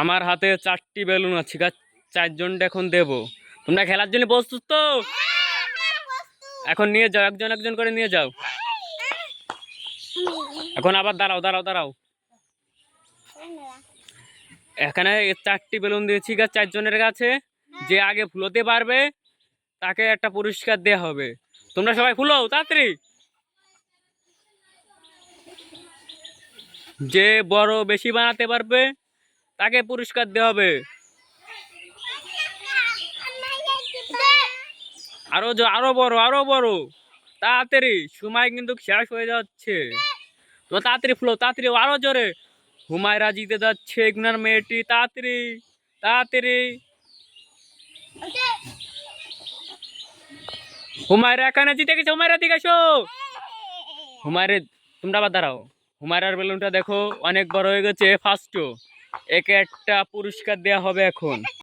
আমার হাতে 4টি বেলুন আছে, 4জনটা এখন দেব। তোমরা খেলার জন্য প্রস্তুত তো? এখন নিয়ে যাও, একজন একজন করে নিয়ে যাও। এখন আবার দাঁড়াও দাঁড়াও দাঁড়াও। এখানে 4টি বেলুন দিয়েছি 4জনের কাছে। যে আগে ফুলোতে পারবে তাকে একটা পুরস্কার দেওয়া হবে। তোমরা সবাই ফুলো তাড়াতাড়ি। যে বড় বেশি বানাতে পারবে তাকে পুরস্কার দেওয়া হবে। আরো বড় তাড়াতাড়ি, সময় কিন্তু শেষ হয়ে যাচ্ছে। তো তাড়াতাড়ি ফুলো, তাড়াতাড়ি আরো জোরে। হুমায়রা জিতে যাচ্ছে, ইগনার মেয়েটি। তাড়াতাড়ি তাড়াতাড়ি। হুমায়রা এখানে জিতে গেছে। হুমায়রা দিকে এসো। হুমায়রা, তোমরা আবার দাঁড়াও। হুমায়রার বেলুনটা দেখো অনেক বড় হয়ে গেছে, ফার্স্টও। একে একটা পুরস্কার দেওয়া হবে এখন।